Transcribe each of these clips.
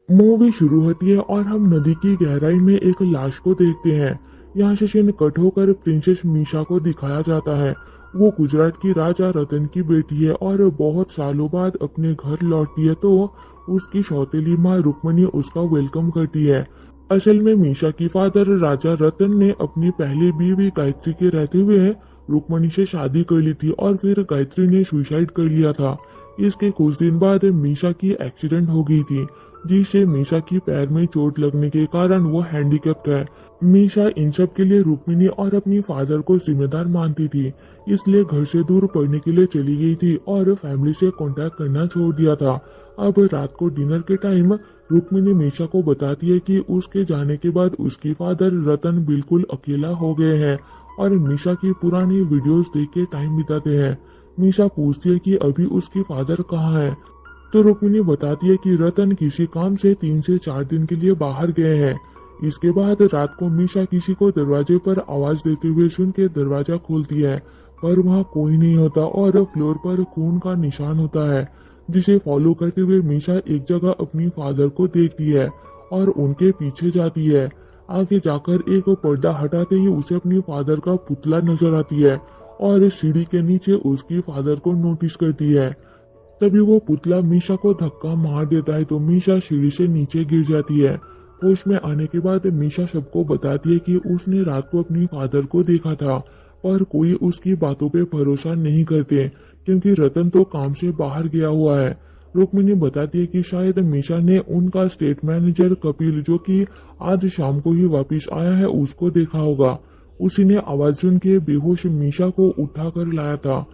Movie शुरू होती है और हम नदी की गहराई में एक लाश को देखते हैं। यहाँ से सीन कट होकर प्रिंसेस मीशा को दिखाया जाता है। वो गुजरात की राजा रतन की बेटी है और बहुत सालों बाद अपने घर लौटती है तो उसकी सौतेली माँ रुक्मणी उसका वेलकम करती है। असल में मीशा की फादर राजा रतन ने अपनी पहली बीवी गायत्री के रहते हुए रुक्मणी से शादी कर ली थी और फिर गायत्री ने सुसाइड कर लिया था। इसके कुछ दिन बाद मीशा की एक्सीडेंट हो गई थी, जिससे मीशा की पैर में चोट लगने के कारण वो हैंडीकैप्ड है। मीशा इन सब के लिए रुक्मिणी और अपनी फादर को जिम्मेदार मानती थी, इसलिए घर से दूर पढ़ने के लिए चली गई थी और फैमिली से कांटेक्ट करना छोड़ दिया था। अब रात को डिनर के टाइम रुक्मिणी मीशा को बताती है कि उसके जाने के बाद उसकी फादर रतन बिल्कुल अकेला हो गए हैं और मीशा की पुरानी वीडियोस देख के टाइम बिताते हैं। मीशा पूछती है कि अभी उसकी फादर कहाँ है, तो रुक्मिणी बताती है कि रतन किसी काम से 3 से 4 दिन के लिए बाहर गए हैं। इसके बाद रात को मीशा किसी को दरवाजे पर आवाज देते हुए सुन के दरवाजा खोलती है, पर वहाँ कोई नहीं होता और फ्लोर पर खून का निशान होता है, जिसे फॉलो करते हुए मीशा एक जगह अपनी फादर को देखती है और उनके पीछे जाती है। आगे जाकर एक पर्दा हटाते ही उसे अपनी फादर का पुतला नजर आती है और सीढ़ी के नीचे उसकी फादर को नोटिस करती है। तभी वो पुतला मीशा को धक्का मार देता है तो मीशा सीढ़ी से नीचे गिर जाती है। होश में आने के बाद मीशा सबको बताती है कि उसने रात को अपनी फादर को देखा था, पर कोई उसकी बातों पे भरोसा नहीं करते क्योंकि रतन तो काम से बाहर गया हुआ है। रुक्मिणी बताती है कि शायद मीशा ने उनका स्टेट मैनेजर कपिल, जो कि आज शाम को ही वापस आया है, उसको देखा होगा। उसी ने आवाज सुन के बेहोश मीशा को उठा कर लाया था।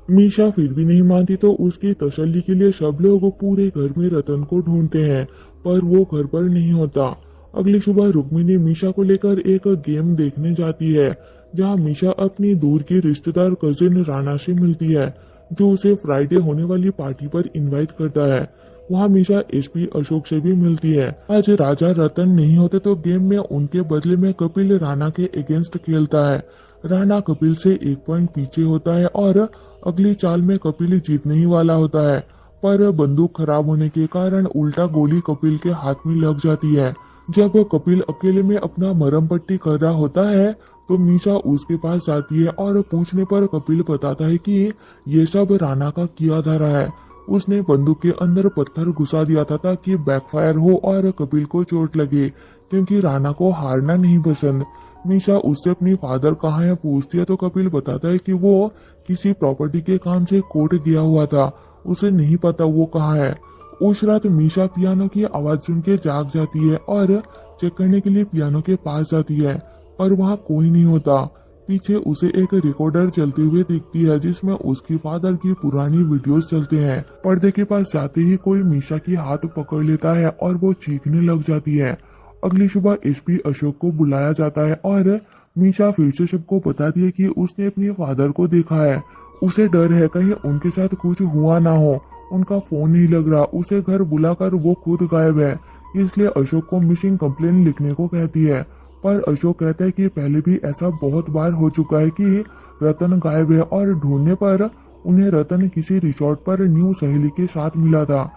मीशा फिर भी नहीं मानती तो उसकी तसल्ली के लिए सब लोग पूरे घर में रतन को ढूंढते हैं, पर वो घर पर नहीं होता। अगली सुबह रुक्मिणी मीशा को लेकर एक गेम देखने जाती है, जहां मीशा अपनी दूर की रिश्तेदार कजिन राना से मिलती है, जो उसे फ्राइडे होने वाली पार्टी पर इनवाइट करता है। वहां मीशा एसपी अशोक से भी मिलती है। आज राजा रतन नहीं होते तो गेम में उनके बदले में कपिल राना के अगेंस्ट खेलता है। राना कपिल से 1 पॉइंट पीछे होता है और अगली चाल में कपिल जीतने ही वाला होता है, पर बंदूक खराब होने के कारण उल्टा गोली कपिल के हाथ में लग जाती है। जब कपिल अकेले में अपना मरहम पट्टी कर रहा होता है तो मीशा उसके पास जाती है और पूछने पर कपिल बताता है कि ये सब राना का किया धारा है। उसने बंदूक के अंदर पत्थर घुसा दिया था ताकि बैकफायर हो और कपिल को चोट लगे, क्योंकि राना को हारना नहीं पसंद। मीशा उससे अपनी फादर कहाँ है पूछती है तो कपिल बताता है कि वो किसी प्रॉपर्टी के काम से कोर्ट गया हुआ था, उसे नहीं पता वो कहाँ है। उस रात मीशा पियानो की आवाज सुन के जाग जाती है और चेक करने के लिए पियानो के पास जाती है, पर वहाँ कोई नहीं होता। पीछे उसे एक रिकॉर्डर चलती हुई दिखती है जिसमें उसकी फादर की पुरानी वीडियोस चलते हैं। पर्दे के पास जाते ही कोई मीशा की हाथ पकड़ लेता है और वो चीखने लग जाती है। अगली सुबह एसपी अशोक को बुलाया जाता है और मीशा फिर से सबको बताती है कि उसने अपने फादर को देखा है। उसे डर है कहीं उनके साथ कुछ हुआ ना हो। उनका फोन नहीं लग रहा, उसे घर बुलाकर वो खुद गायब है, इसलिए अशोक को मिसिंग कंप्लेन लिखने को कहती है। पर अशोक कहता है कि पहले भी ऐसा बहुत बार हो चुका है कि रतन गायब है और ढूंढने पर उन्हें रतन किसी रिसोर्ट पर न्यू सहेली के साथ मिला था।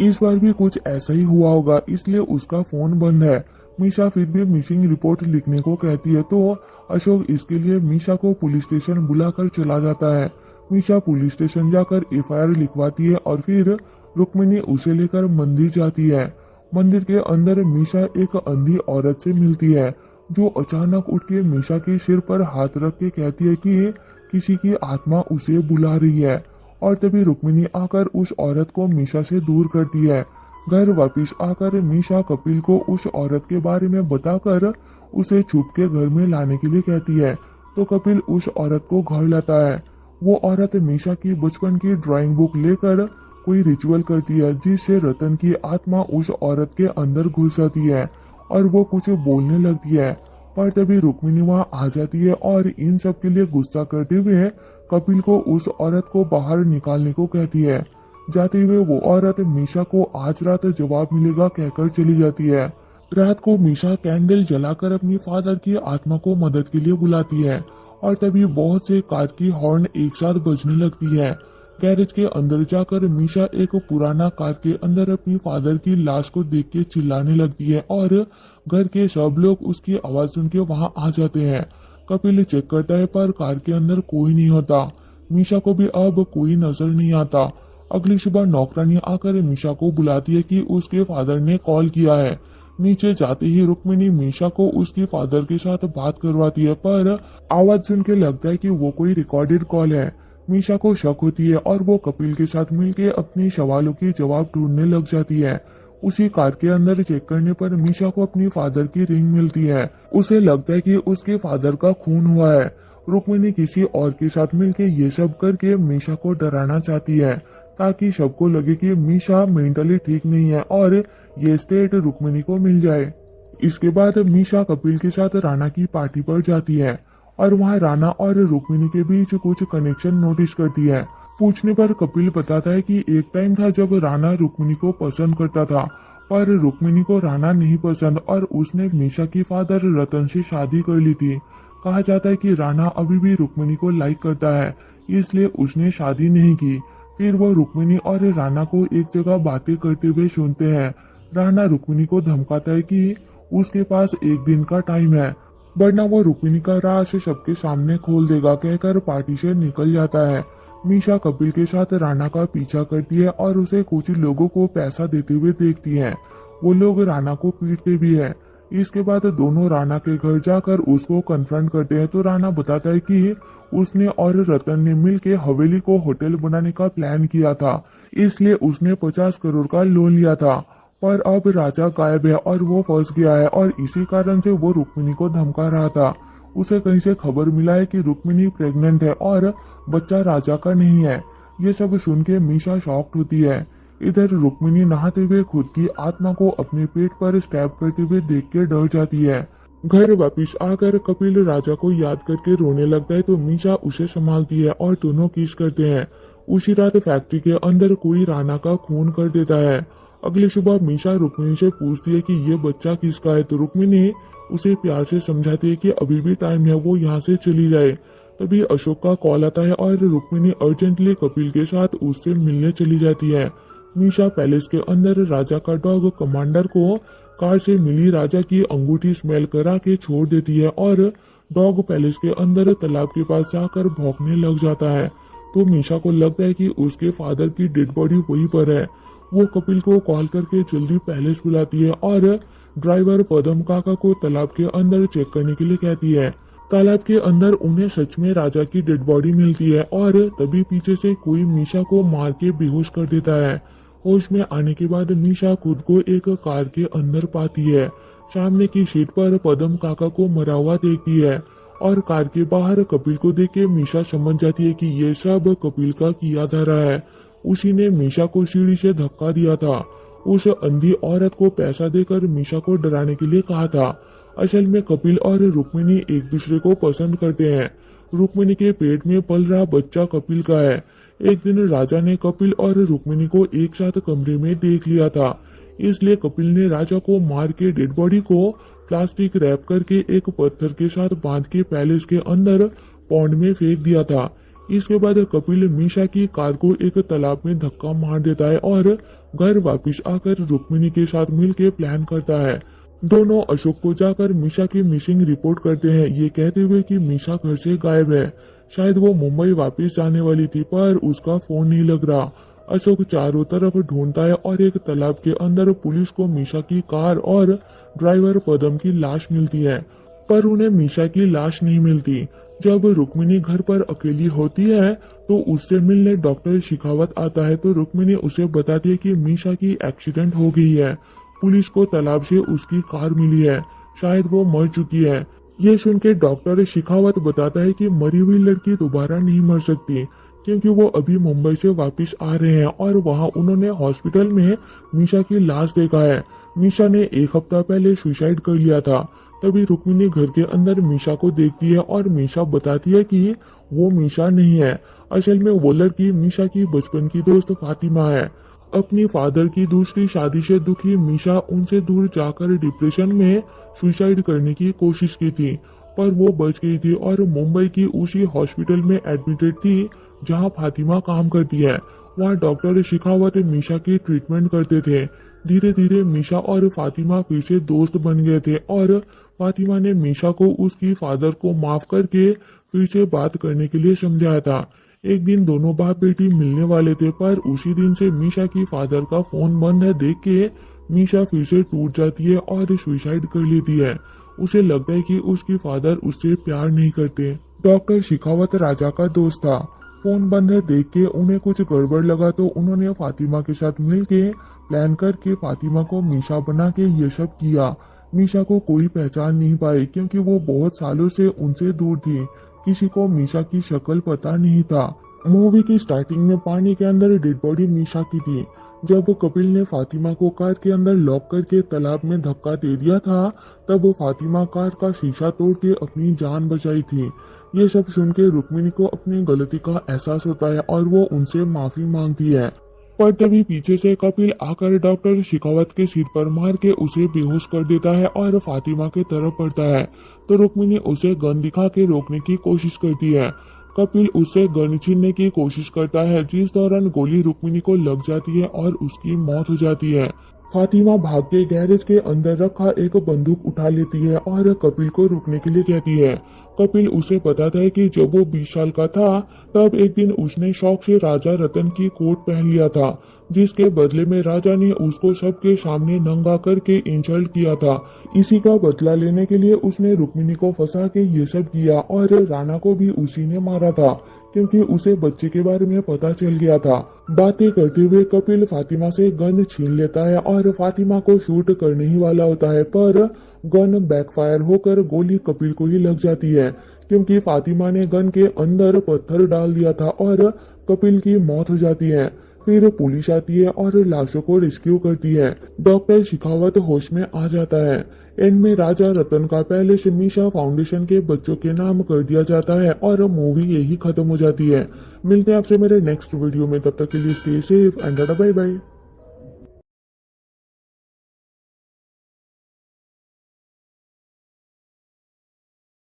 इस बार भी कुछ ऐसा ही हुआ होगा, इसलिए उसका फोन बंद है। मीशा फिर भी मिसिंग रिपोर्ट लिखने को कहती है तो अशोक इसके लिए मीशा को पुलिस स्टेशन बुलाकर चला जाता है। मीशा पुलिस स्टेशन जाकर एफआईआर लिखवाती है और फिर रुक्मिणी उसे लेकर मंदिर जाती है। मंदिर के अंदर मीशा एक अंधी औरत से मिलती है, जो अचानक उठ के मीशा के सिर पर हाथ रख के कहती है कि किसी की आत्मा उसे बुला रही है। और तभी रुक्मिणी आकर उस औरत को मीशा से दूर करती है। घर वापस आकर मीशा कपिल को उस औरत के बारे में बताकर उसे छुप के घर में लाने के लिए कहती है, तो कपिल उस औरत को घर लाता है। वो औरत मीशा की बचपन की ड्राइंग बुक लेकर कोई रिचुअल करती है, जिससे रतन की आत्मा उस औरत के अंदर घुस जाती है और वो कुछ बोलने लगती है। पर तभी रुक्मिणी वहां आ जाती है और इन सब के लिए गुस्सा करते हुए कपिल को उस औरत को बाहर निकालने को कहती है। जाते हुए वो औरत मीशा को आज रात जवाब मिलेगा कहकर चली जाती है। रात को मीशा कैंडल जलाकर अपनी फादर की आत्मा को मदद के लिए बुलाती है और तभी बहुत से कार की हॉर्न एक साथ बजने लगती है। गैरेज के अंदर जाकर मीशा एक पुराना कार के अंदर अपनी फादर की लाश को देख के चिल्लाने लगती है और घर के सब लोग उसकी आवाज सुन के वहां आ जाते हैं। कपिल चेक करता है पर कार के अंदर कोई नहीं होता। मीशा को भी अब कोई नजर नहीं आता। अगली सुबह नौकरानी आकर मीशा को बुलाती है कि उसके फादर ने कॉल किया है। नीचे जाते ही रुक्मिणी मीशा को उसके फादर के साथ बात करवाती है पर आवाज सुन के लगता है कि वो कोई रिकॉर्डेड कॉल है। मीशा को शक होती है और वो कपिल के साथ मिलकर अपने सवालों के जवाब ढूंढने लग जाती है। उसी कार के अंदर चेक करने पर मीशा को अपनी फादर की रिंग मिलती है। उसे लगता है कि उसके फादर का खून हुआ है। रुक्मिणी किसी और के साथ मिलकर ये सब करके मीशा को डराना चाहती है ताकि सबको लगे कि मीशा मेंटली ठीक नहीं है और ये स्टेट रुक्मिणी को मिल जाए। इसके बाद मीशा कपिल के साथ राणा की पार्टी पर जाती है और वहाँ राणा और रुक्मिणी के बीच कुछ कनेक्शन नोटिस करती है। पूछने पर कपिल बताता है कि एक टाइम था जब राणा रुक्मिणी को पसंद करता था पर रुक्मिणी को राणा नहीं पसंद और उसने मीशा की फादर रतन से शादी कर ली थी। कहा जाता है कि राणा अभी भी रुक्मिणी को लाइक करता है इसलिए उसने शादी नहीं की। फिर वो रुक्मिणी और राणा को एक जगह बातें करते हुए सुनते हैं। राणा रुक्मिणी को धमकाता है कि उसके पास एक दिन का टाइम है वरना वो रुक्मिणी का राज सबके सामने खोल देगा कहकर पार्टी से निकल जाता है। मीशा कपिल के साथ राणा का पीछा करती है और उसे कुछ लोगों को पैसा देते हुए देखती है। वो लोग राणा को पीटते भी है। इसके बाद दोनों राणा के घर जाकर उसको कन्फ्रंट करते हैं तो राणा बताता है कि उसने और रतन ने मिलकर हवेली को होटल बनाने का प्लान किया था इसलिए उसने 50 करोड़ का लोन लिया था पर अब राजा गायब है और वो फंस गया है और इसी कारण से वो रुक्मिणी को धमका रहा था। उसे कहीं से खबर मिला है कि रुक्मिणी प्रेग्नेंट है और बच्चा राजा का नहीं है। ये सब सुन के मीशा शॉक्ड होती है। इधर रुक्मिणी नहाते हुए खुद की आत्मा को अपने पेट पर स्टैब करते हुए देख के डर जाती है। घर वापिस आकर कपिल राजा को याद करके रोने लगता है तो मीशा उसे संभालती है और दोनों किस करते हैं। उसी रात फैक्ट्री के अंदर कोई राणा का खून कर देता है। अगली सुबह मीशा रुक्मिणी से पूछती है कि ये बच्चा किसका है तो रुक्मिणी उसे प्यार से समझाती है कि अभी भी टाइम है वो यहाँ से चली जाए। तभी अशोक का कॉल आता है और रुक्मिणी अर्जेंटली कपिल के साथ उससे मिलने चली जाती है। मीशा पैलेस के अंदर राजा का डॉग कमांडर को कार से मिली राजा की अंगूठी स्मेल करा के छोड़ देती है और डॉग पैलेस के अंदर तालाब के पास जाकर भौंकने लग जाता है। तो मीशा को लगता है कि उसके फादर की डेड बॉडी वहीं पर है। वो कपिल को कॉल करके जल्दी पैलेस बुलाती है और ड्राइवर पदम काका को तालाब के अंदर चेक करने के लिए कहती है। तालाब के अंदर उन्हें सच में राजा की डेड बॉडी मिलती है और तभी पीछे से कोई मीशा को मार के बेहोश कर देता है। होश में आने के बाद मीशा खुद को एक कार के अंदर पाती है। सामने की सीट पर पदम काका को मरा हुआ देखती है और कार के बाहर कपिल को देख के मीशा समझ जाती है कि ये सब कपिल का किया धरा है। उसी ने मीशा को सीढ़ी से धक्का दिया था। उस अंधी औरत को पैसा देकर मीशा को डराने के लिए कहा था। असल में कपिल और रुक्मिणी एक दूसरे को पसंद करते हैं। रुक्मिणी के पेट में पल रहा बच्चा कपिल का है। एक दिन राजा ने कपिल और रुक्मिणी को एक साथ कमरे में देख लिया था इसलिए कपिल ने राजा को मार के डेड बॉडी को प्लास्टिक रैप करके एक पत्थर के साथ बांध के पैलेस के अंदर पौंड में फेंक दिया था। इसके बाद कपिल मीशा की कार को एक तालाब में धक्का मार देता है और घर वापस आकर रुक्मिणी के साथ मिलकर प्लान करता है। दोनों अशोक को जाकर मीशा की मिसिंग रिपोर्ट करते हैं ये कहते हुए कि मीशा घर से गायब है। शायद वो मुंबई वापस जाने वाली थी पर उसका फोन नहीं लग रहा। अशोक चारों तरफ ढूंढता है और एक तालाब के अंदर पुलिस को मीशा की कार और ड्राइवर पदम की लाश मिलती है पर उन्हें मीशा की लाश नहीं मिलती। जब रुक्मिणी घर पर अकेली होती है तो उससे मिलने डॉक्टर शिखावत आता है तो रुक्मिणी उसे बताती है कि मीशा की एक्सीडेंट हो गई है। पुलिस को तालाब से उसकी कार मिली है। शायद वो मर चुकी है। ये सुन के डॉक्टर शिखावत बताता है कि मरी हुई लड़की दोबारा नहीं मर सकती क्योंकि वो अभी मुंबई से वापस आ रहे हैं और वहाँ उन्होंने हॉस्पिटल में मीशा की लाश देखा है। मीशा ने एक हफ्ता पहले सुसाइड कर लिया था। तभी रुक्मिणी घर के अंदर मीशा को देखती है और मीशा बताती है कि वो मीशा नहीं है। असल में वो लड़की मीशा की बचपन की दोस्त फातिमा है। अपनी फादर की दूसरी शादी से दुखी मीशा उनसे दूर जाकर डिप्रेशन में सुसाइड करने की कोशिश की थी पर वो बच गई थी और मुंबई की उसी हॉस्पिटल में एडमिटेड थी जहां फातिमा काम करती है। वहां डॉक्टर शिखावत मीशा की ट्रीटमेंट करते थे। धीरे धीरे मीशा और फातिमा फिर से दोस्त बन गए थे और फातिमा ने मीशा को उसकी फादर को माफ करके फिर से बात करने के लिए समझाया था। एक दिन दोनों बाप बेटी मिलने वाले थे, पर उसी दिन से मीशा की फादर का फोन बंद है देख के मीशा फिर से टूट जाती है और सुसाइड कर लेती है। उसे लगता है कि उसकी फादर उससे प्यार नहीं करते। डॉक्टर शिखावत राजा का दोस्त था। फोन बंद है देख के उन्हें कुछ गड़बड़ लगा तो उन्होंने फातिमा के साथ मिलके प्लान करके फातिमा को मीशा बना के ये सब किया। मीशा को कोई पहचान नहीं पाई क्योंकि वो बहुत सालों से उनसे दूर थी। किसी को मीशा की शक्ल पता नहीं था। मूवी की स्टार्टिंग में पानी के अंदर डेड बॉडी मीशा की थी। जब कपिल ने फातिमा को कार के अंदर लॉक करके तालाब में धक्का दे दिया था, तब फातिमा कार का शीशा तोड़ के अपनी जान बचाई थी। ये सब सुन के रुक्मिणी को अपनी गलती का एहसास होता है और वो उनसे माफी मांगती है। पर तभी पीछे से कपिल आकर डॉक्टर शिखावत के सिर पर मार के उसे बेहोश कर देता है और फातिमा के तरफ बढ़ता है तो रुक्मिणी उसे गन दिखा के रोकने की कोशिश करती है। कपिल उससे गन छीनने की कोशिश करता है, जिस दौरान गोली रुक्मिणी को लग जाती है और उसकी मौत हो जाती है। फातिमा भाग के गैरेज के अंदर रखा एक बंदूक उठा लेती है और कपिल को रुकने के लिए कहती है। कपिल उसे बताता है कि जब वो 20 साल का था तब एक दिन उसने शौक से राजा रतन की कोट पहन लिया था, जिसके बदले में राजा ने उसको सबके सामने नंगा करके इंसल्ट किया था। इसी का बदला लेने के लिए उसने रुक्मिणी को फंसा के ये सब किया और राणा को भी उसी ने मारा था क्योंकि उसे बच्चे के बारे में पता चल गया था। बातें करते हुए कपिल फातिमा से गन छीन लेता है और फातिमा को शूट करने ही वाला होता है, पर गन बैकफायर होकर गोली कपिल को ही लग जाती है क्योंकि फातिमा ने गन के अंदर पत्थर डाल दिया था और कपिल की मौत हो जाती है। फिर पुलिस आती है और लाशों को रेस्क्यू करती है। डॉक्टर शिखावत होश में आ जाता है। एंड में राजा रतन का पहले से मीशा फाउंडेशन के बच्चों के नाम कर दिया जाता है और मूवी यही खत्म हो जाती है। मिलते हैं आपसे मेरे नेक्स्ट वीडियो में, तब तक के लिए stay safe and bye bye.